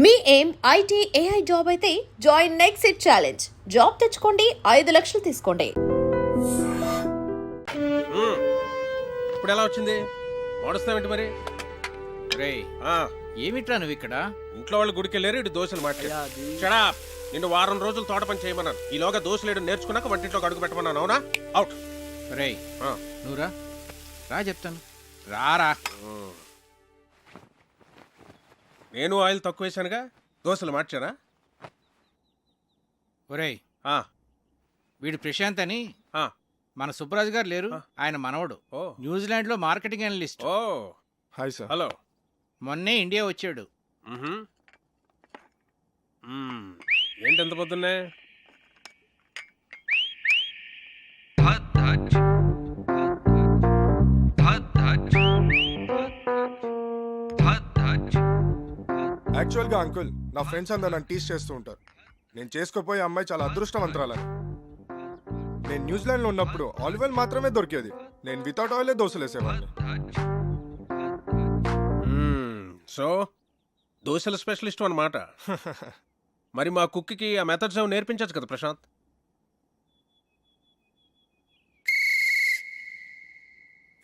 మీ ఏం IT AI job అయితే join next it challenge. Job తెచ్చుకోండి, 5 లక్షలు తీసుకోండి. ఇప్పుడు ఎలా వచ్చింది? వాడుస్తావేంటి మరి? రే ఏమిట్రా నువ్వు ఇక్కడ? ఇంట్లో వాళ్ళు గుడికి వెళ్ళారు, ఇటు దోశలు మాట్లాడా. నిన్ను వారం రోజులు తోట పని చేయమన్నాను. ఈలోగా దోశలేడు నేర్చుకున్నాక వంటింట్లోకి అడుగు పెట్టమన్నాను. అవునా? అవుట్. రే నువ్వురా, రా చెప్తాను, రారా. నేను ఆయిల్ తక్కువ వేసానుగా, దోశలు మార్చానా? ఒరేయ్ వీడు ప్రశాంత్ అని మన సుబ్బరాజు గారు లేరు, ఆయన మనవడు. న్యూజిలాండ్ లో మార్కెటింగ్ అనలిస్ట్. ఓ హాయ్ సార్. హలో. మొన్నే ఇండియా వచ్చాడు. ఏంటి ఎంత పొద్దున్నే? యాక్చువల్గా అంకుల్, నా ఫ్రెండ్స్ అందరూ నన్ను టీస్ చేస్తూ ఉంటారు. నేను చేసుకోపోయే అమ్మాయి చాలా అదృష్టవంతురాలని. నేను న్యూజిలాండ్లో ఉన్నప్పుడు ఆలివ్ ఆయిల్ మాత్రమే దొరికేది. నేను వితౌట్ ఆయిలే దోశలు వేసేవాడిని. సో దోశల స్పెషలిస్ట్ అన్నమాట. మరి మా కుక్కి ఆ మెథడ్స్ ఏమో నేర్పించచ్చు కదా ప్రశాంత్?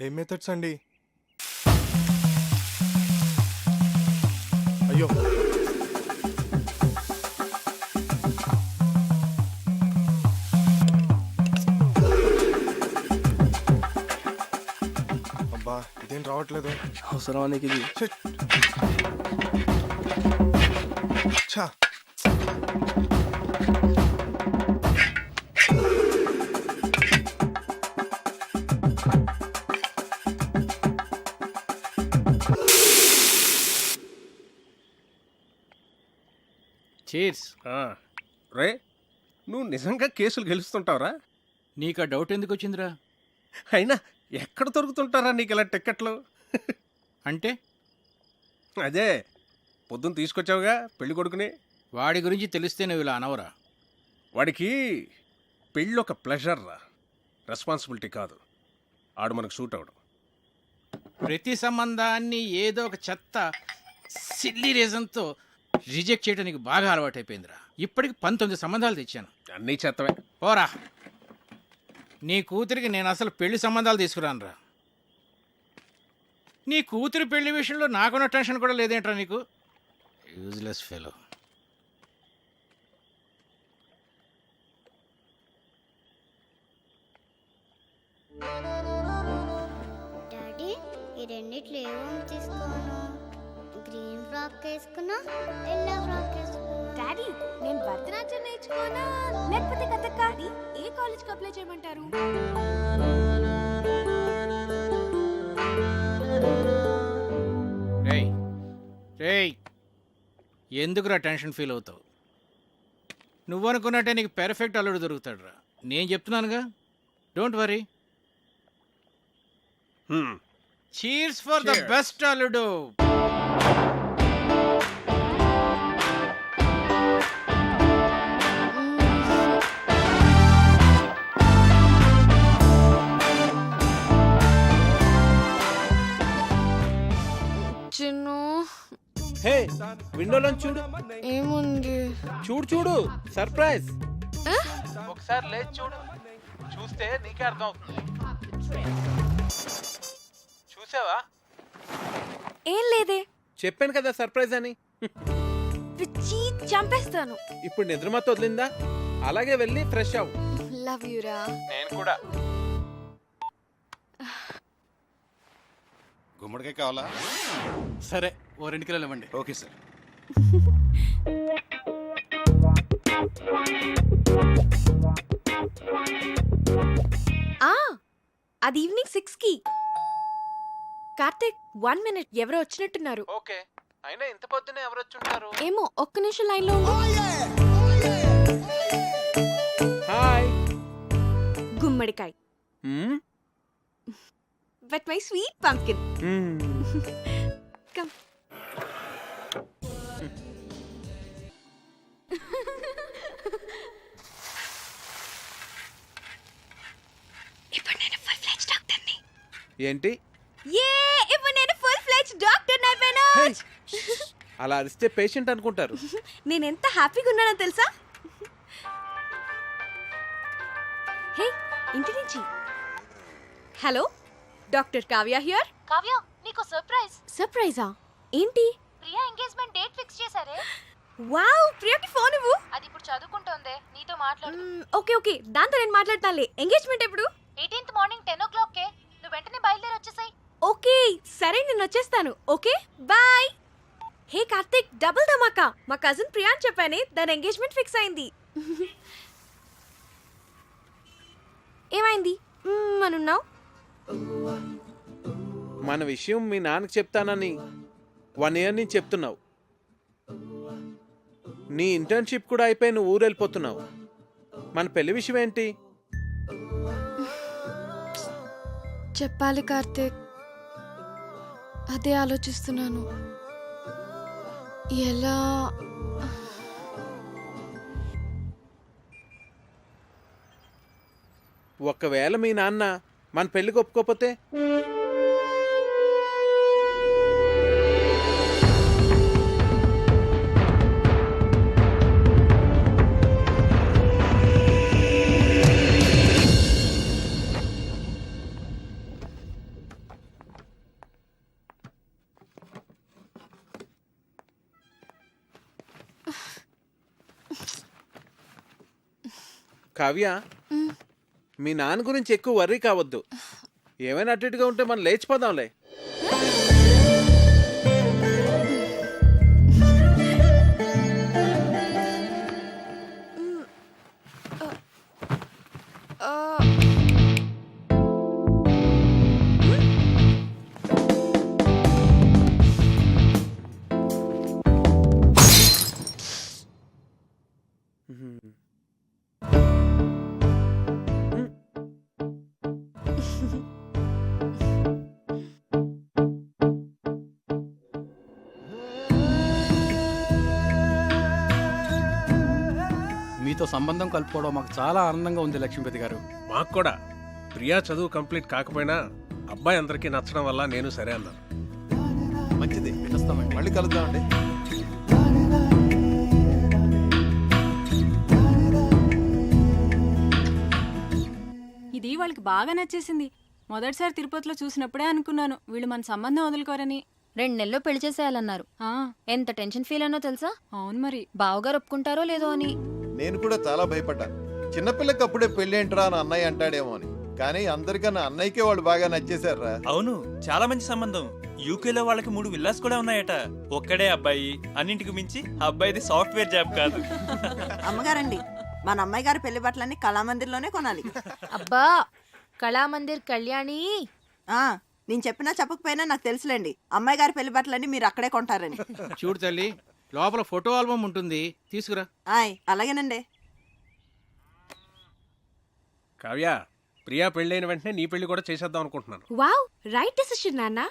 ఏం మెథడ్స్ అండి? అయ్యో, అబ్బా ఇదేం రావట్లేదు. అవసరం నీకు ఇది? ఛా, చీర్స్. రే, నువ్వు నిజంగా కేసులు గెలుస్తుంటావురా? నీకు ఆ డౌట్ ఎందుకు వచ్చిందిరా? అయినా ఎక్కడ దొరుకుతుంటారా నీకు ఇలా టిక్కెట్లు? అంటే అదే పొద్దున్న తీసుకొచ్చావుగా పెళ్లి కొడుకుని. వాడి గురించి తెలిస్తే నువ్వు ఇలా అనవరా? వాడికి పెళ్ళి ఒక ప్లెజర్ రా, రెస్పాన్సిబిలిటీ కాదు. ఆడు మనకు సూట్ అవడం. ప్రతి సంబంధాన్ని ఏదో ఒక చెత్త సిల్లీ రీజన్తో రిజెక్ట్ చేయడం నీకు బాగా అలవాటైపోయిందిరా. ఇప్పటికి 19 సంబంధాలు తెచ్చాను. అన్నీ చెత్తవే. పోరా, నీ కూతురికి నేను అసలు పెళ్లి సంబంధాలు తీసుకురానురా. నీ కూతురి పెళ్లి విషయంలో నాకున్న టెన్షన్ కూడా లేదేంట్రా నీకు? Useless fellow. డాడీ, ఈ రెండిట్లో ఏమో తీసుకోను. గ్రీన్ ఫ్రాక్ వేసుకున్నా, ఎల్లో ఫ్రాక్ వేసుకున్నా. డాడీ, నేను భరతనాట్యం నేర్చుకోనా లేకపోతే కథక్? ఏ కాలేజ్కి అప్లై చేయమంటారు? రేయ్ రేయ్, ఎందుకురా టెన్షన్ ఫీల్ అవుతావు? నువ్వు అనుకున్నట్టే నీకు పెర్ఫెక్ట్ అల్లుడు దొరుకుతాడు రా. నేను చెప్తున్నానుగా, don't worry. Cheers for the best అల్లుడు. హే, విండోలో చూడు. ఏముంది? చూడు చూడు, సర్ప్రైజ్. ఒకసారి లేచి చూడు, చూస్తే నీకే అర్థం అవుతుంది. చూసావా? ఏం లేదే. చెప్పాను కదా సర్ప్రైజ్ అని. పిచ్చి చంపేస్తాను. ఇప్పుడు నిద్రమత వదిలిందా? అలాగే వెళ్ళి ఫ్రెష్ అవ్వు. లవ్ యూ రా. నేను కూడా. గుమ్మడికాయ కావాలా? సరే, ఓ 2 కిలోలు ఇవ్వండి. Okay sir. అది ఈవినింగ్ 6కి. కార్తిక్, 1 minute, ఎవరో వచ్చినట్టున్నారు. ఓకే, అయినా ఇంత పొద్దునే ఎవరు వచ్చుంటారు? ఏమో, ఒక్క నిమిషం లైన్ లో ఉండు. హాయ్. గుమ్మడికాయ. But my sweet pumpkin. Come. ఇప్పుడు నేను ఫుల్ ఫ్లెడ్జ్ డాక్టర్ని. ఏంటి? ఇప్పుడు నేను ఫుల్ ఫ్లెడ్జ్ డాక్టర్ అయిపోయాను. అలా అరిస్తే పేషెంట్ అనుకుంటారు. నేను ఎంత హ్యాపీగా ఉన్నానో తెలుసా? హే, ఇంటి నుంచి. Hello, doctor Kavya here. Kavya, నీకు సర్ప్రైజ్. సర్ప్రైజా? ఏంటి? ప్రియా ఎంగేజ్మెంట్ డేట్ ఫిక్స్ చేశారే. వావ్, ప్రియకి ఫోన్ ఇవ్వు. అది ఇప్పుడు చదువుకుంటోందే, నీతో మాట్లాడు. ఓకే ఓకే, దాంతో నేను మాట్లాడతానులే. ఎంగేజ్మెంట్ ఎప్పుడు? 18th morning 10 o'clock. నువ్వు వెంటనే బయలుదేరి వచ్చేసాయి. ఓకే సరే, నేను వచ్చేస్తాను. Okay bye. Hey Karthik, double ధమాకా. మా కజిన్ ప్రియా అని చెప్పానే, దాని ఎంగేజ్మెంట్ ఫిక్స్ అయింది. ఏమైంది అనున్నావు? మన విషయం మీ నాన్నకి చెప్తానని 1 year నుంచి చెప్తున్నావు. నీ ఇంటర్న్షిప్ కూడా అయిపోయి నువ్వు ఊరు వెళ్ళిపోతున్నావు. మన పెళ్లి విషయం ఏంటి? చెప్పాలి కార్తిక్, అదే ఆలోచిస్తున్నాను. ఎలా? ఒకవేళ మీ నాన్న మన పెళ్లికి ఒప్పుకోకపోతే? కావ్య, మీ నాన్న గురించి ఎక్కువ వర్రీ కావద్దు. ఏమైనా అటు ఇటుగా ఉంటే మనం లేచిపోదాంలే. మీతో సంబంధం కలుపుకోవడం మాకు చాలా ఆనందంగా ఉంది లక్ష్మీపతి గారు. మాకు కూడా. ప్రియా చదువు కంప్లీట్ కాకపోయినా అబ్బాయి అందరికీ నచ్చడం వల్ల నేను సరే అన్నాను. మంచిది, వస్తామండి. మళ్ళీ కలుద్దామండి. ఇది వాళ్ళకి బాగా నచ్చేసింది. మొదటిసారి తిరుపతిలో చూసినప్పుడే అనుకున్నాను వీళ్ళు మన సంబంధం వదులుకోరని. 2 నెలల్లో పెళ్లి చేసేయాలన్నారు. ఎంత టెన్షన్ ఫీల్ అనో తెలుసా? అవును మరి. బావగారు ఒప్పుకుంటారో లేదో అని. నేను కూడా చాలా భయపడ్డాను. చిన్నపిల్లకి అప్పుడే పెళ్లి ఏంట్రా అని అన్నయ్య అంటాడేమో అని. కానీ అందరికన్నా అన్నయ్యకే వాళ్ళు బాగా నచ్చేశారా. అవును, చాలా మంచి సంబంధం. యూకేలో వాళ్ళకి 3 విల్లాస్ కూడా ఉన్నాయట. ఒక్కడే అబ్బాయి, అన్నింటికి మించి అబ్బాయిది సాఫ్ట్వేర్ జాబ్ కాదు. అమ్మగారండి, మన అమ్మాయి గారి పెళ్లి బట్టలన్నీ కళామందిర్లోనే కొనాలి. అబ్బా, కళామందిర్ కళ్యాణి. నేను చెప్పినా చెప్పకపోయినా నాకు తెలుసులేండి, అమ్మాయి గారి పెళ్లి బట్టలన్నీ మీరు అక్కడే కొంటారని. చూడు తల్లి, లోపల ఫోటో ఆల్బమ్ ఉంటుంది, తీసుకురా. అలాగేనండి. కావ్య, ప్రియా పెళ్ళైన వెంటనే నీ పెళ్లి కూడా చేసేద్దాం అనుకుంటున్నాను. వావ్, రైట్ డెసిషన్ నాన్న.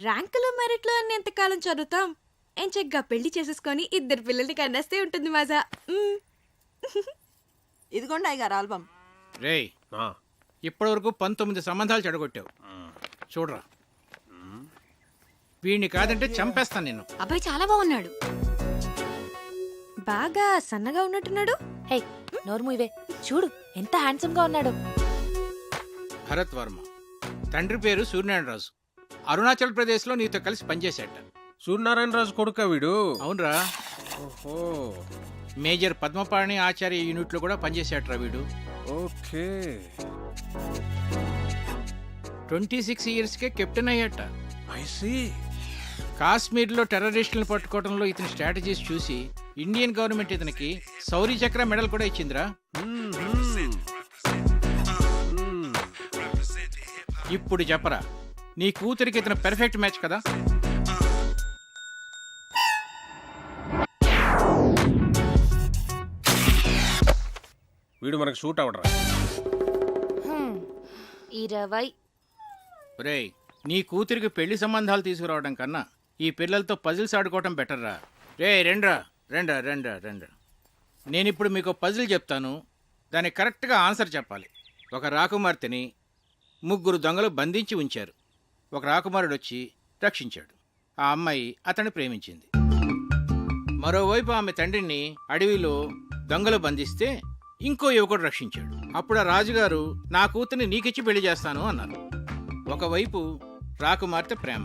ర్యాంకులు మెరిట్లు అని ఎంతకాలం చదువుతాం? ఏం చక్కగా పెళ్లి చేసేసుకొని 2 పిల్లల్ని కన్నేస్తే ఉంటుంది మజా. ఇదిగోండి అయ్యగారు ఆల్బమ్. రేయ్, ఇప్పటి వరకు 19 సంబంధాలు చెడగొట్టావు. చూడరా, వీడిని కాదంటే చంపేస్తాను నిన్ను. అబ్బాయి చాలా బాగున్నాడు. బాగా సన్నగా ఉన్నట్టున్నాడు. హే, నోర్ము ఇవే. చూడు ఎంత హ్యాండ్సమ్ గా ఉన్నాడు. భరత్ వర్మ, తండ్రి పేరు సూర్యనారాయణరాజు. అరుణాచల్ ప్రదేశ్ లో నీతో కలిసి పనిచేశాట. సూర్యనారాయణరాజు కొడుక వీడు? అవునరా. ఓహో. మేజర్ పద్మపాణి ఆచార్య యూనిట్ లో కూడా పనిచేశాట్రా వీడు. ఓకే. 26 years కే కెప్టెన్ అయ్యాట. I see. కాశ్మీర్లో టెర్రరిస్టులను పట్టుకోవడంలో ఇతని స్ట్రాటజీస్ చూసి ఇండియన్ గవర్నమెంట్ ఇతనికి శౌర్య చక్ర మెడల్ కూడా ఇచ్చిందిరా. ఇప్పుడు చెప్పరా, నీ కూతురికి ఇతను పెర్ఫెక్ట్ మ్యాచ్ కదా? వీడు మనకు షూట్ అవడరా. 20. రేయ్, నీ కూతురికి పెళ్లి సంబంధాలు తీసుకురావడం కన్నా ఈ పిల్లలతో పజిల్స్ ఆడుకోవటం బెటర్రా. రే రెండ్రా. నేను ఇప్పుడు మీకు పజిల్ చెప్తాను, దానికి కరెక్ట్గా ఆన్సర్ చెప్పాలి. ఒక రాకుమార్తెని 3 దొంగలు బంధించి ఉంచారు. ఒక రాకుమారుడు వచ్చి రక్షించాడు. ఆ అమ్మాయి అతన్ని ప్రేమించింది. మరోవైపు ఆమె తండ్రిని అడవిలో దొంగలు బంధిస్తే ఇంకో యువకుడు రక్షించాడు. అప్పుడు ఆ రాజుగారు నా కూతుర్ని నీకిచ్చి పెళ్లి చేస్తాను అన్నారు. ఒకవైపు రాకుమార్తె ప్రేమ,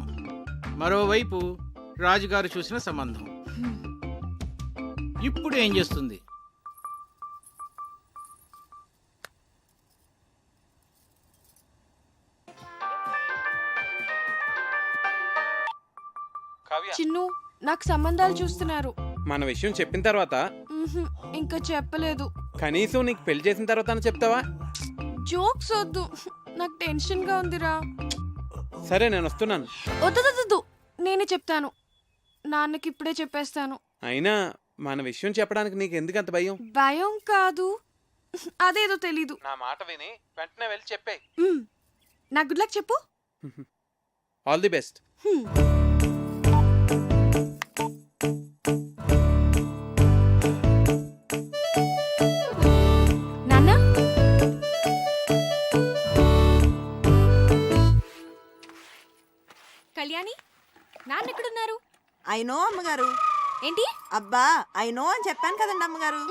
మరోవైపు రాజుగారు చూసిన సంబంధం. ఇప్పుడు ఏం చేస్తుంది? చిన్ను, నాకు సంబంధాలు చూస్తున్నారు. మన విషయం చెప్పిన తర్వాత మ్హూ, ఇంకా చెప్పలేదు. కనీసం నీకు పెళ్లి చేసిన తర్వాత చెప్తావా? జోక్స్ వద్దు, నాకు టెన్షన్ గా ఉందిరా. సరే నేను వస్తున్నాను. వద్దు, నేనే చెప్తాను. నాన్నకి ఇప్పుడే చెప్పేస్తాను. అయినా మన విషయం చెప్పడానికి నీకు ఎందుకు అంత భయం? భయం కాదు, అదేదో తెలీదు. నా మాట విని వెంటనే వెళ్ళి చెప్పే. నా గుడ్ లక్ చెప్పు. All the best. నాన్న, కళ్యాణి, నాన్న ఎక్కడున్నారు? అయినో అమ్మగారు. ఏంటి? అబ్బా అయినో అని చెప్పాను కదండి అమ్మగారు.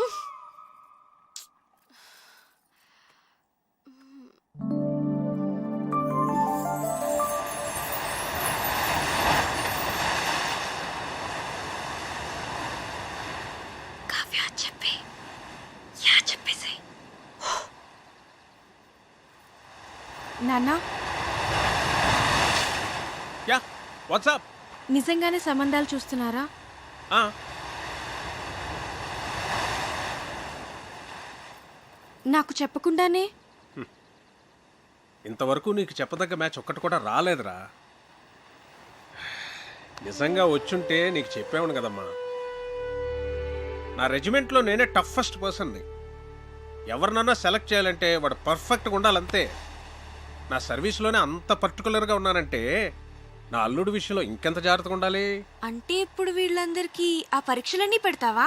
నాన్న, యా వాట్సాప్. నిజంగానే సంబంధాలు చూస్తున్నారా? నాకు చెప్పకుండానే? ఇంతవరకు నీకు చెప్పదగ్గ మ్యాచ్ ఒక్కటి కూడా రాలేదురా. నిజంగా వచ్చుంటే నీకు చెప్పావును కదమ్మా. నా రెజిమెంట్లో నేనే టఫెస్ట్ పర్సన్ని. ఎవరినన్నా సెలెక్ట్ చేయాలంటే వాడు పర్ఫెక్ట్గా ఉండాలంతే. నా సర్వీస్లోనే అంత పర్టికులర్గా ఉన్నానంటే నా అల్లుడి విషయంలో ఇంకెంత జాగ్రత్తగా ఉండాలి. అంటే ఇప్పుడు వీళ్ళందరికీ ఆ పరీక్షలన్నీ పెడతావా?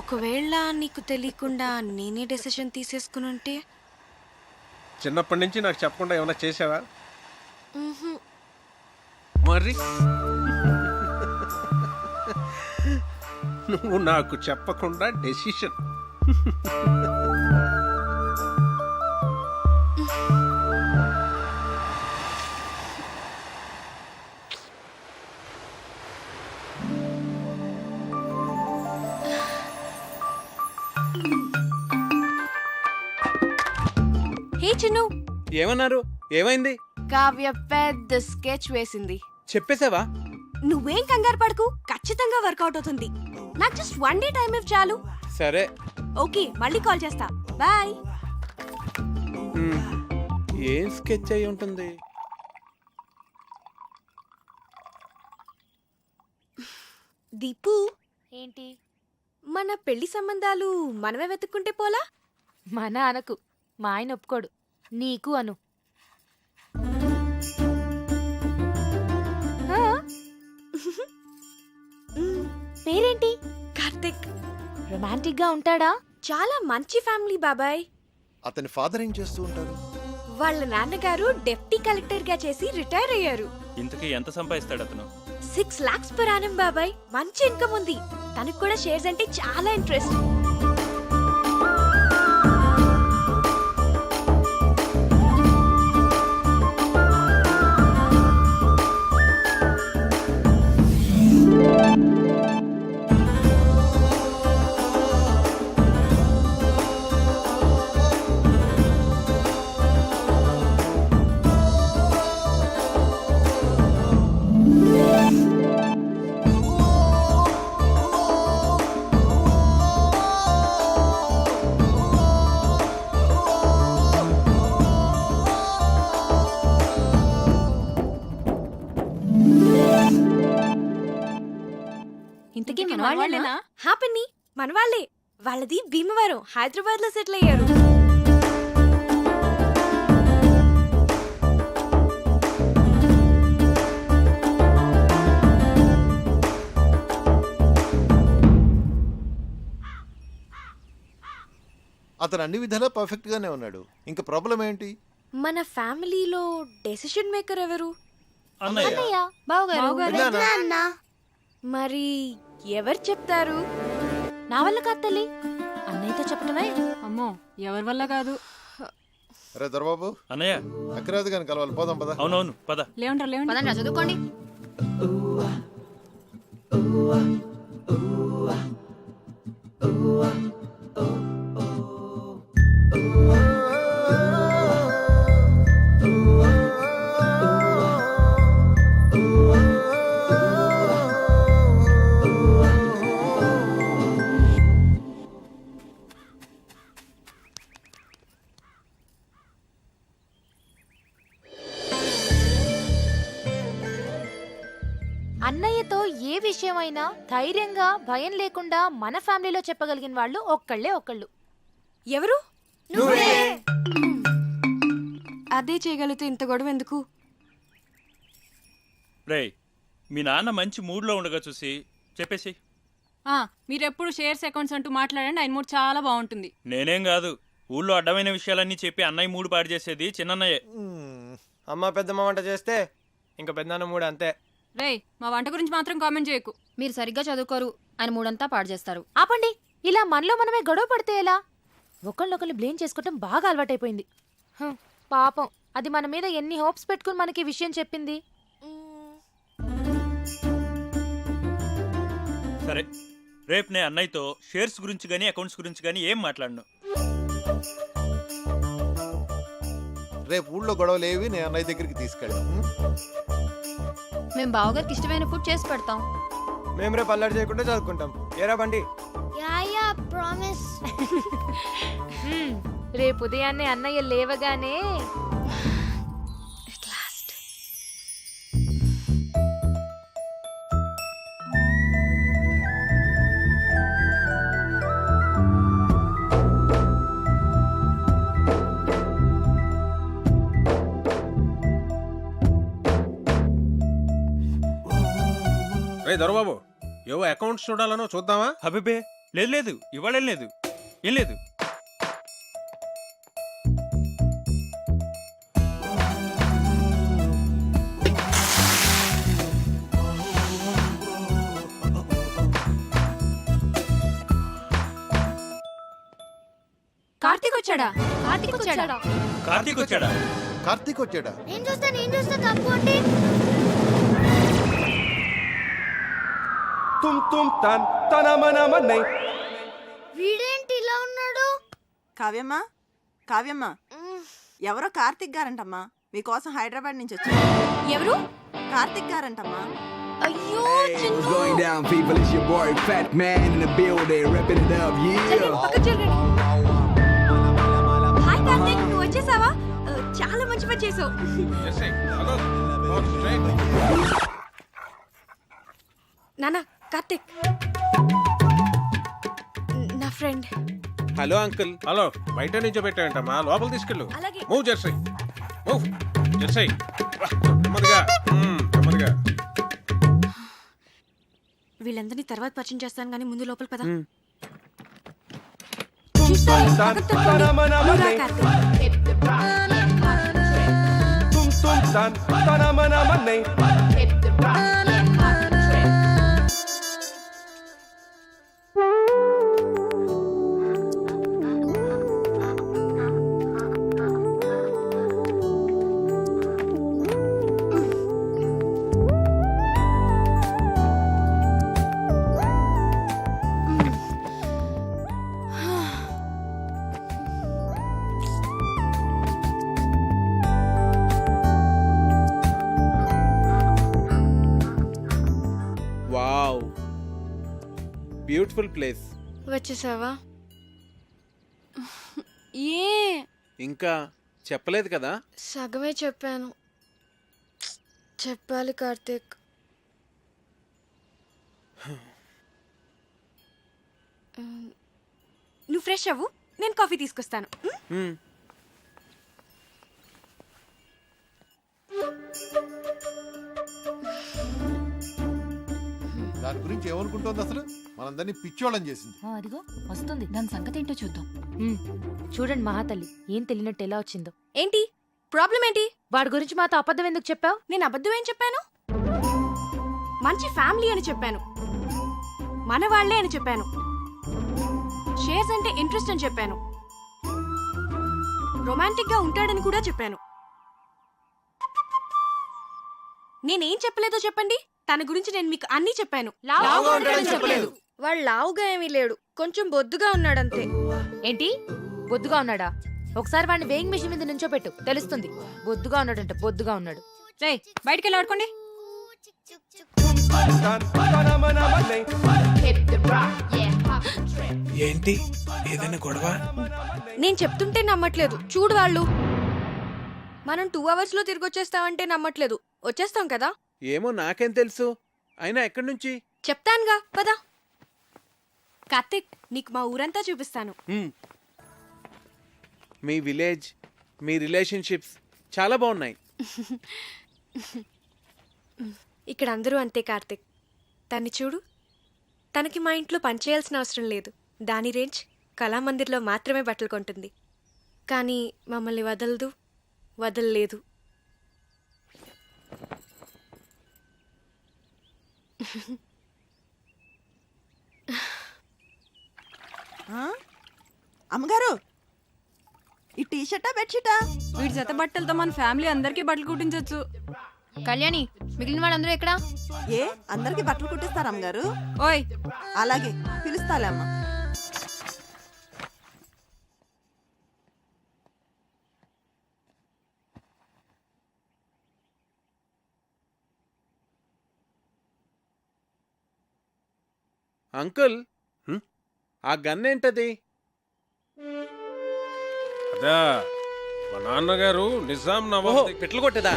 ఒకవేళ నీకు తెలియకుండా నేనే డెసిషన్ తీసేసుకుని ఉంటే? చిన్నప్పటి నుంచి నాకు చెప్పకుండా ఏమైనా చేసావా? మరి నువ్వు నాకు చెప్పకుండా డెసిషన్. హే చిన్ను, ఏమన్నారు? ఏమైంది? కావ్య పెద్ద స్కెచ్ వేసింది. చెప్పేసావా? నువ్వేం కంగారు పడకు, ఖచ్చితంగా వర్కౌట్ అవుతుంది. నాకు జస్ట్ 1 డే టైం ఇవ్వు చాలు. సరే ఓకే, మళ్ళీ కాల్ చేస్తా. బాయ్. ఏం స్కెచ్ అయి ఉంటుంది? దీపు, ఏంటి? మన పెళ్లి సంబంధాలు మనమే వెతుక్కుంటే పోలా? మన అనకు, మా ఆయన ఒప్పుకోడు. నీకు అను. పేరేంటి? కార్తిక్. రొమాంటిక్ గా ఉంటాడా? చాలా మంచి ఫ్యామిలీ బాబాయ్. అతని ఫాదర్ ఏం చేస్తూ ఉంటారు? వాళ్ళ నాన్నగారు డెప్యూటీ కలెక్టర్ గా చేసి రిటైర్ అయ్యారు. ఇంతకీ ఎంత సంపాదిస్తాడు అతను? 6 lakhs per annum బాబాయ్. మంచి ఇన్కమ్ ఉంది. తనకు కూడా షేర్స్ అంటే చాలా ఇంట్రెస్ట్. ఇంతకీ మనవాళ్ళేనా? హ్యాపీని మన వాళ్ళే. వాళ్ళది భీమవరం, హైదరాబాద్ లో సెటిల్ అయ్యారు. అతను అన్ని విధాలా పర్ఫెక్ట్ గానే ఉన్నాడు. ఇంకా ప్రాబ్లం ఏంటి? మన ఫ్యామిలీలో డెసిషన్ మేకర్ ఎవరు? అన్నయ్య బావగారు అన్నా మరి ఎవరు చెప్తారు? నా వల్ల కాదు తల్లి, అన్నయ్యతో చెప్పటమే. అమ్మో ఎవరి వల్ల కాదు. అరే దొరబాబు, అన్నయ్య అక్కరాదు కానీ కలవాలి, పోదాం పద. అవునవును పద. లేవంటారు లేవండి. పదండి చదువుకోండి. అన్నయ్యతో ఏ విషయమైనా ధైర్యంగా భయం లేకుండా మన ఫ్యామిలీలో చెప్పగలిగిన వాళ్ళు ఒక్కళ్ళు. ఎవరు? అదే చేయగలిగితే ఇంత గొడవ ఎందుకు? రేయ్, మీ నాన్న మంచి మూడ్లో ఉండగా చూసి చెప్పేసి. మీరెప్పుడు షేర్స్ అకౌంట్స్ అంటూ మాట్లాడండి, ఆయన మూడు చాలా బాగుంటుంది. నేనేం కాదు, ఊళ్ళో అడ్డమైన విషయాలన్నీ చెప్పి అన్నయ్య మూడు పాడు చేసేది చిన్నన్నయ్యే. అమ్మ పెద్దమ్మ వంట చేస్తే ఇంకా పెద్దనాన్న మూడు అంతే. రేయ్, మా వంట గురించి మాత్రం కామెంట్ చేయకు. మీరు సరిగ్గా చదువుకోరు, ఆయన మూడంతా పాడు చేస్తారు. ఆపండి, ఇలా మనలో మనమే గొడవ పడితే ఎలా? ఒకళ్ళొకళ్ళు బ్లేమ్ చేసుకోవటం బాగా అలవాటైపోయింది. పాపం, అది మన మీద ఎన్ని హోప్స్ పెట్టుకుని మనకి ఈ విషయం చెప్పింది. సరే, రేపు నేను అన్నయ్యతో షేర్స్ గురించి కానీ అకౌంట్స్ గురించి కానీ ఏం మాట్లాడను. రేపు ఊళ్ళో గొడవలు ఏవి నేను అన్నయ్య దగ్గరికి తీసుకెళ్ళాం. మేము బావగారికి ఇష్టమైన ఫుడ్ చేసి పెడతాం. మేము రేపు అల్లరి చేయకుండా చదువుకుంటాం. ఏరా బండి? Yeah promise. రేపు ఉదయాన్నే అన్నయ్య లేవగానే రే దొరబాబు, ఏవో అకౌంట్స్ చూడాలనో చూద్దామా? అబ్బే లేదు లేదు, ఇవాళ ఏం లేదు. కార్తీక్ వచ్చాడా? కార్తీక్ వచ్చాడా? నేను చూస్తా తప్పు అంటే వీడేంటి ఇలా ఉన్నాడు? కావ్యమ్మా ఎవరో కార్తిక్ గారంటమ్మా, మీకోసం హైదరాబాద్ నుంచి వచ్చారు. ఎవరు? కార్తిక్ గారంటమ్మా. అయ్యో హాయ్ కార్తీక్, నువ్వు వచ్చేసావా? చాలా మంచి పని చేసావు. నానా, కార్తీక్ నా ఫ్రెండ్. Hello uncle. హలో, బయట నుంచో పెట్టాయంటమ్మా, లోపల తీసుకెళ్ళు. అలాగే. Move Jersey, move Jersey. నెమ్మదిగా. వీళ్ళందరినీ తర్వాత పరిచయం చేస్తాను కానీ ముందు లోపల పద. Wow, beautiful place. వచ్చేసావా? ఏ ఇంకా చెప్పలేదు కదా? సగమే చెప్పాను. చెప్పాలి కార్తీక్. నువ్వు ఫ్రెష్ అవ్వు, నేను కాఫీ తీసుకొస్తాను. దాని గురించి ఏమనుకుంటోంది అసలు? మనందరినీ పిచ్చోళ్ళని చేసింది. అదిగో వస్తుంది, దాని సంగతి ఏంటో చూద్దాం. చూడండి మహాతల్లి, ఏం తెలియనట్టు ఎలా వచ్చిందో. ఏంటి ప్రాబ్లం ఏంటి? వాడి గురించి మాతో అబద్ధం ఎందుకు చెప్పావు? నేను అబద్ధం ఏం చెప్పాను? మంచి ఫ్యామిలీ అని చెప్పాను, మన వాళ్ళే అని చెప్పాను, షేర్స్ అంటే ఇంట్రెస్ట్ అని చెప్పాను, రొమాంటిక్ గా ఉంటాడని కూడా చెప్పాను. నేనేం చెప్పలేదో చెప్పండి. తన గురించి నేను మీకు అన్నీ చెప్పాను. లావుగా ఉంటాడని చెప్పలేదు. వాడు లావుగా ఏమీ లేడు, కొంచెం బొద్దుగా ఉన్నాడంతే. ఏంటి బొద్దుగా ఉన్నాడా? ఒకసారి వాడిని వేయింగ్ మిషన్ మీద నుంచో పెట్టు, తెలుస్తుంది. బొద్దుగా ఉన్నాడంట, బొద్దుగా ఉన్నాడు. రే బయటికి వెళ్ళి ఆడుకోండి. ఏంటి ఏదైనా గొడవ? నేను చెప్తుంటే నమ్మట్లేదు, చూడు వాళ్ళు. మనం 2 hours లో తిరిగి వచ్చేస్తామంటే నమ్మట్లేదు. వచ్చేస్తాం కదా? ఏమో నాకేం తెలుసు. అయినా ఎక్కడి నుంచి? చెప్తానుగా, పద. కార్తిక్, నీకు మా ఊరంతా చూపిస్తాను. మీ విలేజ్, మీ రిలేషన్షిప్స్ చాలా బాగున్నాయి. ఇక్కడ అందరూ అంతే కార్తిక్. తన్ని చూడు, తనకి మా ఇంట్లో పనిచేయాల్సిన అవసరం లేదు. దాని రేంజ్ కళామందిర్లో మాత్రమే బట్టలు కొంటుంది. కానీ మమ్మల్ని వదలదు, వదలలేదు. అమ్మగారు, ఈ టీ షర్టా బెడ్షీటా? వీటి జత బట్టలతో మన ఫ్యామిలీ అందరికీ బట్టలు కుట్టించవచ్చు. కళ్యాణి, మిగిలిన వాళ్ళందరూ ఎక్కడా? ఏ అందరికి బట్టలు కుట్టిస్తారా అమ్మగారు? ఓయ్ అలాగే పిలుస్తాలే అమ్మ. అంకుల్, ఆ గన్ ఏంటది? అదా మా నాన్నగారు నిజాం నవాబ్ పెట్లు కొట్టేదా?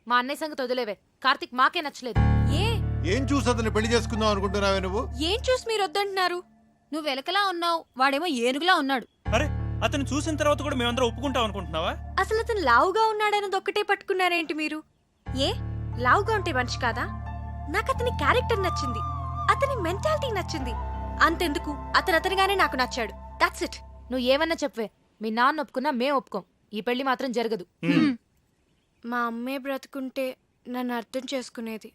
మా అన్నయ్య సంగతి వదిలేవే. కార్తిక్ మాకే నచ్చలేదు. ఏం చూసి అతను పెళ్లి చేసుకుందాం అనుకుంటున్నావే నువ్వు? ఏం చూసి మీరు వద్దంటున్నారు? నువ్వు ఎలకలా ఉన్నావు, వాడేమో ఏనుగులా ఉన్నాడు. అరే, అతను చూసిన తర్వాత కూడా మేమందరం ఒప్పుకుంటాం అనుకుంటున్నావా? అసలు అతను లావుగా ఉన్నాడన్నది ఒక్కటే పట్టుకున్నారేంటి మీరు? ఏ లావుగా ఉంటే మనిషి కాదా? నాకు అతని క్యారెక్టర్ నచ్చింది, అతని మెంటాలిటీ నచ్చింది. అంతెందుకు, అతనిగానే నాకు నచ్చాడు. That's it. నువ్వు ఏమన్నా చెప్పవే, మీ నాన్న ఒప్పుకున్నా మేం ఒప్పుకోం. ఈ పెళ్లి మాత్రం జరగదు. మా అమ్మే బ్రతుకుంటే నన్ను అర్థం చేసుకునేది.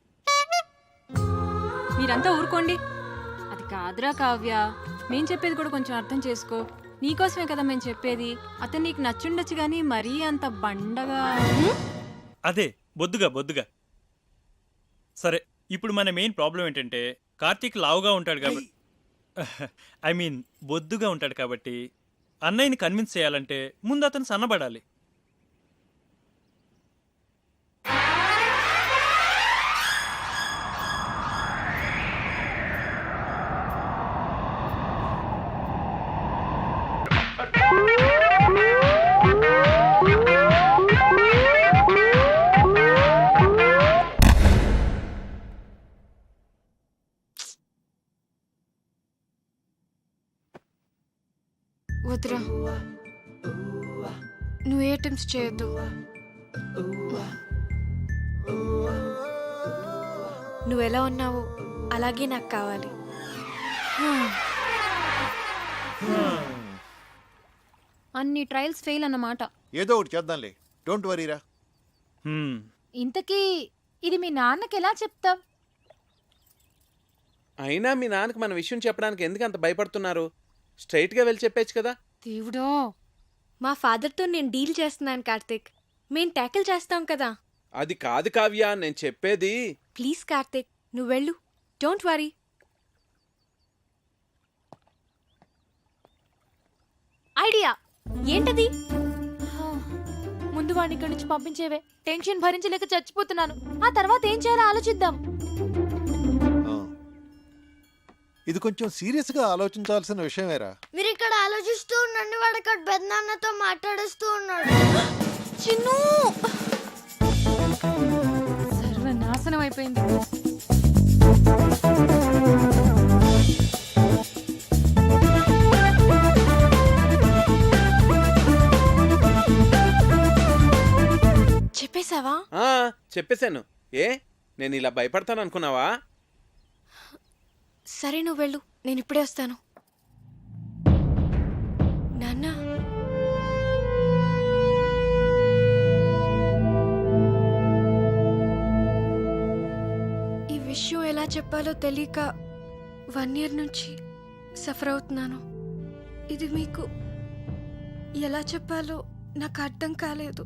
మీరంతా ఊరుకోండి. అది కాదురా కావ్య, మేం చెప్పేది కూడా కొంచెం అర్థం చేసుకో. నీకోసమే కదా మేము చెప్పేది. అతను నీకు నచ్చుండొచ్చు గానీ మరీ అంత బండగా. అదే బొద్దుగా. సరే, ఇప్పుడు మన మెయిన్ ప్రాబ్లం ఏంటంటే కార్తీక్ లావుగా ఉంటాడు కాబట్టి, ఐ మీన్ బొద్దుగా ఉంటాడు కాబట్టి అన్నయ్యని కన్విన్స్ చేయాలంటే ముందు అతను సన్నబడాలి. వద్దురా, నువ్వు ఏ అటెంప్ట్స్ చేయొద్దు. నువ్వు ఎలా ఉన్నావో అలాగే నాకు కావాలి. అన్ని ట్రయల్స్ ఫెయిల్ అన్నమాట. ఏదో ఒకటి చేద్దాంలే, డోంట్ వరీరా. ఇంతకీ ఇది మీ నాన్నకి ఎలా చెప్తావ్? అయినా మీ నాన్నకి మన విషయం చెప్పడానికి ఎందుకు అంత భయపడుతున్నారు? స్ట్రైట్ గా వెళ్ళి చెప్పేచ్చు కదా. దేవుడో, మా ఫాదర్తో నేను డీల్ చేస్తున్నాను కార్తిక్. మేం ట్యాకిల్ చేస్తాం కదా. అది కాదు కావ్య, నేను చెప్పేది. ప్లీజ్ కార్తిక్, నువ్వు వెళ్ళు. Don't worry. ఐడియా ఏంటది? ముందు వాడిని ఇక్కడి నుంచి పంపించేవే. టెన్షన్ భరించలేక చచ్చిపోతున్నాను. ఆ తర్వాత ఏం చేయాలో ఆలోచిద్దాం. ఇది కొంచెం సీరియస్ గా ఆలోచించాల్సిన విషయమేరా. మీరు ఇక్కడ ఆలోచిస్తూ ఉండండి, వాడు అక్కడ పెద్దనాన్నతో మాట్లాడేస్తూ ఉన్నాడు. చిన్ను, సర్వనాశనం అయిపోయింది. చెప్పేశావా? చెప్పేశాను. ఏ నేను ఇలా భయపడతాను అనుకున్నావా? సరే నువ్వు వెళ్ళు, నేను ఇప్పుడే వస్తాను. నాన్న, ఈ విషయం ఎలా చెప్పాలో తెలియక 1 year నుంచి సఫర్ అవుతున్నాను. ఇది మీకు ఎలా చెప్పాలో నాకు అర్థం కాలేదు.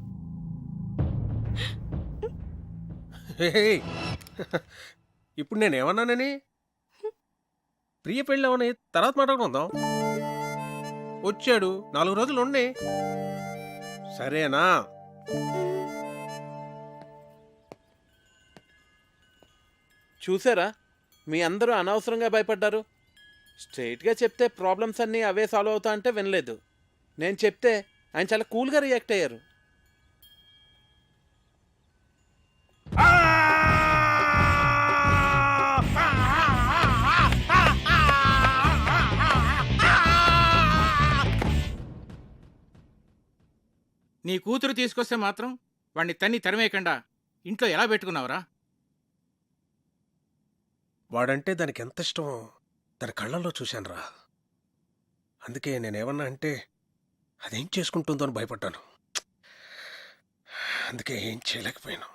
ఇప్పుడు నేను ఏమన్నానని? ప్రియ పెళ్ళి అవని తర్వాత మాట్లాడుకుందాం. వచ్చాడు 4 రోజులు ఉండి, సరేనా? చూసారా, మీ అందరూ అనవసరంగా భయపడ్డారు. స్ట్రైట్గా చెప్తే ప్రాబ్లమ్స్ అన్నీ అవే సాల్వ్ అవుతా అంటే వినలేదు. నేను చెప్తే ఆయన చాలా కూల్గా రియాక్ట్ అయ్యారు. నీ కూతురు తీసుకొస్తే మాత్రం వాడిని తరిమేయకుండా ఇంట్లో ఎలా పెట్టుకున్నావురా? వాడంటే దానికి ఎంత ఇష్టమో దాని కళ్ళల్లో చూశానురా. అందుకే నేనేమన్నా అంటే అదేం చేసుకుంటుందో అని భయపడ్డాను. అందుకే ఏం చేయలేకపోయాను.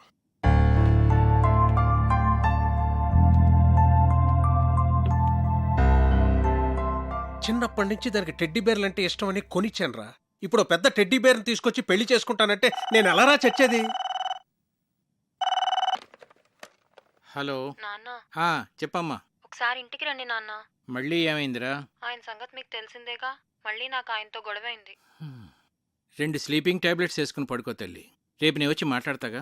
చిన్నప్పటి నుంచి దానికి టెడ్డీ బేర్లు అంటే ఇష్టం అని కొనిచ్చానురా. ఇప్పుడు పెద్ద టెడ్డీ బేర్ని తీసుకొచ్చి పెళ్లి చేసుకుంటానంటే నేను ఎలారా చచ్చేది? హలో నాన్న, చెప్పమ్మా. ఒకసారి ఇంటికి రండి నాన్న. మళ్ళీ ఏమైందిరా? ఆయన సంగతి మీకు తెలిసిందేగా. మళ్ళీ నాకు ఆయనతో గొడవైంది. 2 స్లీపింగ్ టాబ్లెట్స్ వేసుకుని పడుకో తల్లి. రేపు నేను వచ్చి మాట్లాడతాగా.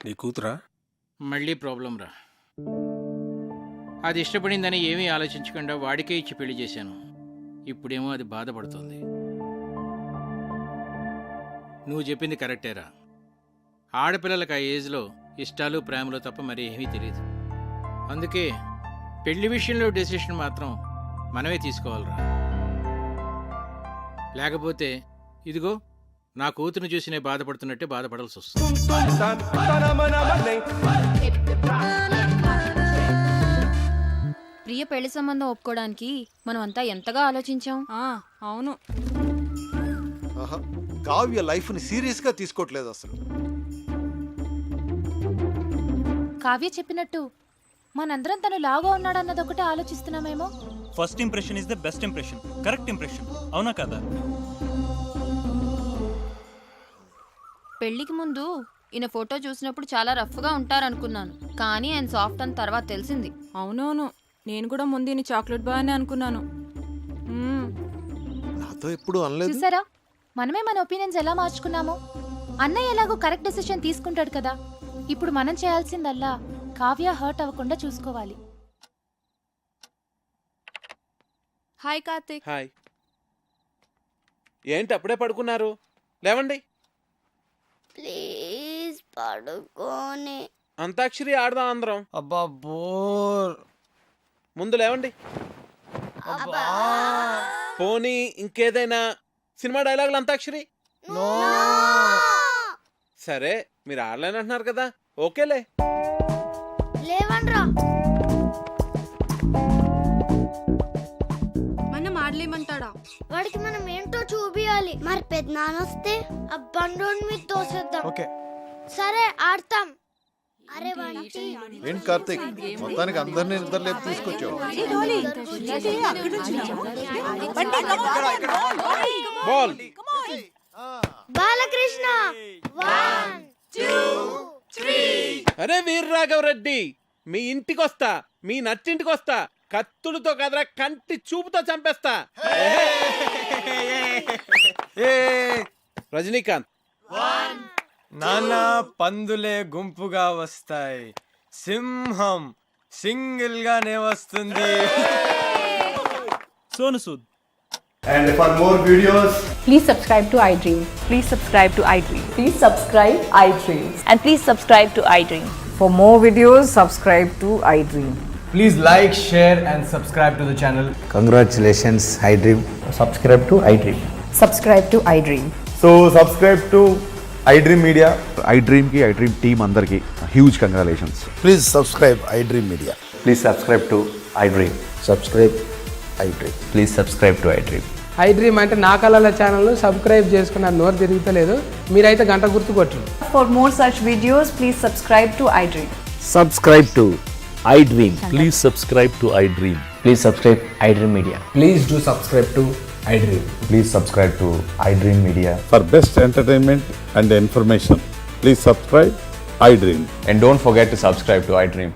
నీ కూతురా? మళ్ళీ ప్రాబ్లం రా. అది ఇష్టపడిందని ఏమీ ఆలోచించకుండా వాడికే ఇచ్చి పెళ్లి చేశాను. ఇప్పుడేమో అది బాధపడుతుంది. నువ్వు చెప్పింది కరెక్టేరా. ఆడపిల్లలకు ఆ ఏజ్లో ఇష్టాలు ప్రేమలు తప్ప మరి ఏమీ తెలియదు. అందుకే పెళ్లి విషయంలో డెసిషన్ మాత్రం మనమే తీసుకోవాలిరా. లేకపోతే ఇదిగో నా కూతురు చూసి నేను బాధపడుతున్నట్టే బాధపడాల్సి వస్తుంది. ప్రియ పెళ్లి సంబంధం ఒప్పుకోవడానికి మనం అంతా ఎంతగా ఆలోచించాం. అవును. కావ్య లైఫ్ ని సీరియస్ గా తీసుకోవట్లేదు అసలు. కావ్య చెప్పినట్టు మనందరం తను లాగా ఉన్నాడన్నది ఒకటే ఆలోచిస్తున్నామేమో. First impression is the best impression. Correct impression, అవునా కదా? పెళ్లికి ముందు ఈయన ఫోటో చూసినప్పుడు చాలా రఫ్గా ఉంటారనుకున్నాను, కానీ ఆయన సాఫ్ట్ అని తర్వాత తెలిసింది. అవునవును, నేను కూడా ముందు ఈయన చాక్లెట్ బాయ్ అని అనుకున్నాను. నాతో ఎప్పుడు అనలేదు. చూసారా, మనమే మన ఒపీనియన్స్ ఎలా మార్చుకున్నామో. అన్నయ్య ఎలాగో కరెక్ట్ డెసిషన్ తీసుకుంటాడు కదా. ఇప్పుడు మనం చేయాల్సిందల్లా కావ్య హర్ట్ అవ్వకుండా చూసుకోవాలి. హాయ్ కార్తిక్. హాయ్. ఏంటి అప్పుడే పడుకున్నారు? లేవండి. ప్లీజ్ పడుకోని. అంతాక్షరి ఆడదాం అందరం. అబ్బా బోర్. ముందు లేవండి. పోనీ ఇంకేదైనా సినిమా డైలాగులు అంతాక్షరి? సరే, మీరు ఆడలేనంటున్నారు కదా, ఓకేలే. లేవన్రా. మనం ఆడలేమంటాడా? వాడికి మనం ఏంటో చూపియాలి. మరి పెద్దనాన్న వస్తే ఆ బండోని మీద తోసేద్దాం. ఓకే, సరే ఆడతాం. అరే బంటి. ఏంటి కార్తీక్, మొత్తానికి అందరినీ నిద్రలేపు తీసుకొచ్చావు. బాల్. బాలకృష్ణ. 1 2 3. అరే వీర్రాఘవరెడ్డి, మీ ఇంటికి వస్తా, మీ నచ్చింటికి వస్తా. కత్తులతో కదరా, కంటి చూపుతో చంపేస్తా. రజనీకాంత్. నాన్న పందులే గుంపుగా వస్తాయి, సింహం సింగిల్ గానే వస్తుంది. Sonu Sood. And for more videos, please subscribe to iDream. Please subscribe to iDream. Please subscribe iDream. And please subscribe to iDream. For more videos, subscribe to iDream. Please like, share and subscribe to the channel. congratulations, iDream. Subscribe to iDream. Subscribe to iDream. So, subscribe to iDream Media. iDream team andarki huge congratulations. Please subscribe iDream Media. Please subscribe to iDream. Subscribe iDream. Please subscribe to iDream. I dream అంటే నా కళల channel subscribe చేసుకున్న నోరు తిరుగుతలేదు, మీరైతే గంట గుర్తు కొట్టండి. For more such videos, please subscribe to iDream. Subscribe to iDream. Please subscribe to iDream. Please subscribe iDream Media. Please do subscribe to iDream. Please subscribe to iDream Media. For best entertainment and information, please subscribe iDream. And don't forget to subscribe to iDream.